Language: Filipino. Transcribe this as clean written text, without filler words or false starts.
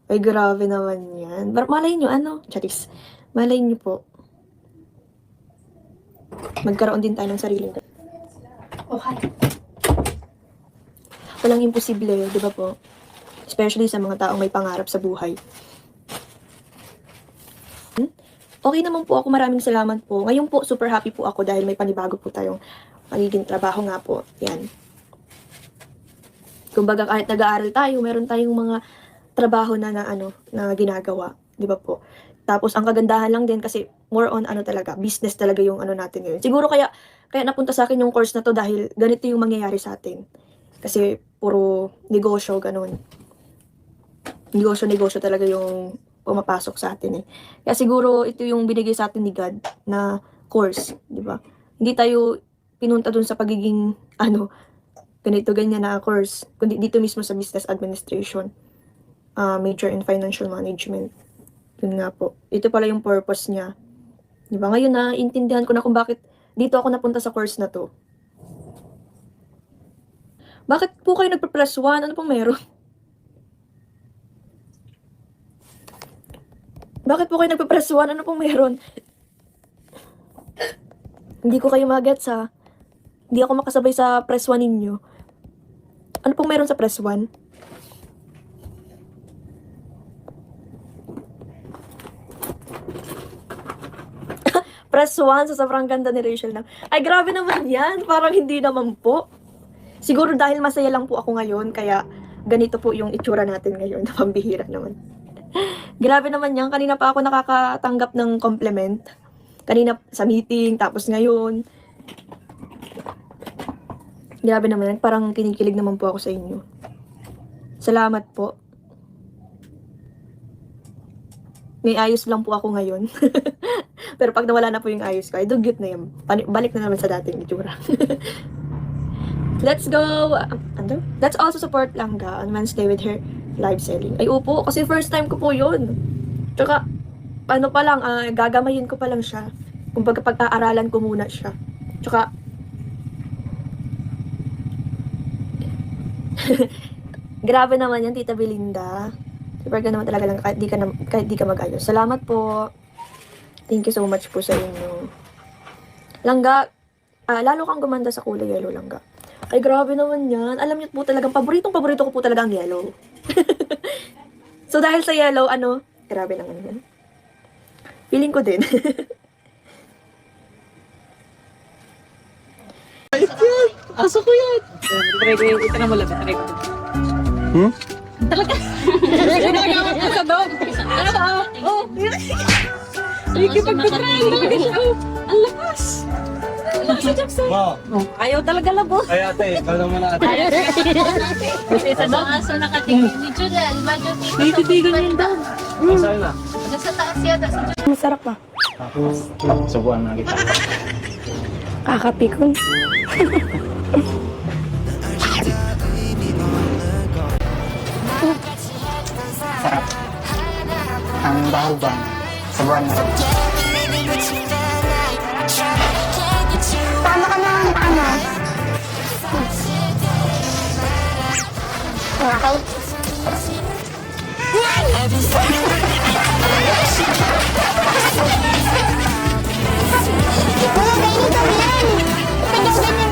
Ay, grabe naman yan. Malay nyo, ano? Charis. Malay nyo po. Magkaroon din tayo ng sariling. Okay. Walang imposible, di ba po? Especially sa mga taong may pangarap sa buhay. Okay naman po ako, maraming salamat po. Ngayon po, super happy po ako dahil may panibago po tayong magiging trabaho nga po. Yan. Kumbaga kahit nag-aaral tayo, meron tayong mga trabaho na ginagawa. Di ba po? Tapos ang kagandahan lang din kasi more on talaga, business talaga yung natin ngayon. Siguro kaya napunta sa akin yung course na to dahil ganito yung mangyayari sa atin. Kasi puro negosyo, ganun. Negosyo talaga yung pumapasok sa atin eh. Kaya siguro ito yung binigay sa atin ni God na course, di ba? Hindi tayo pinunta dun sa pagiging ganito ganyan na course, kundi dito mismo sa business administration, major in financial management. Yun nga po. Ito pala yung purpose niya. Di ba? Ngayon na intindihan ko na kung bakit dito ako napunta sa course na to. Bakit po kayo nagpa-plus 1? Ano pong meron? Bakit po kayo nagpa-press 1? Ano pong meron? Hindi ko kayo magets ha. Hindi ako makasabay sa press 1 ninyo. Ano pong meron sa press 1? Press 1 sa sobrang ganda ni Rachel na. Ay, grabe naman yan. Parang hindi naman po. Siguro dahil masaya lang po ako ngayon, kaya ganito po yung itsura natin ngayon. Pambihira naman. Grabe naman yan. Kanina pa ako nakakatanggap ng compliment. Kanina sa meeting, tapos ngayon. Grabe naman yan. Parang kinikilig naman po ako sa inyo. Salamat po. May ayos lang po ako ngayon. Pero pag nawala na po yung ayos ko, ay dugyot na yan. Balik na naman sa dating itsura. Let's go! Let's also support Langga on Wednesday with her live selling. Ay, upo. Kasi first time ko po yun. Tsaka, gagamayin ko pa lang siya. Kumbaga, pag-aaralan ko muna siya. Tsaka, grabe naman yan, Tita Belinda. Super ka naman talaga lang kahit di ka mag-ayos. Salamat po. Thank you so much po sa inyo. Langga, lalo kang gumanda sa kulay yellow, Langga. Ay, grabe naman yan. Alam niyo po talagang paborito ko po talaga ang yellow. So, dahil sa yellow, grabe naman yan. Feeling ko din. Aso ko yan. Try ko yun. Ito na mo lang. Try ko. Talaga? Ginagawa ko sa dog. Ano ba? Oh. Sige, pag-try. Talaga siya. Oh. Ang lakas. Si Jackson. Ayaw talaga labo. Ay ate, ikaw naman ate. Kasi sa dog. Aso nakatingin ni Julian. Medyo Titigan yung dog. Saan na? nasa taas yata si Julian. Masarap pa. Tapos, subuan na kita. Kakapikon. Sarap. Ang dahugan. Subuan na. Paano ka na ang paano? Okay. Wala kayo nito yan. Pagdagan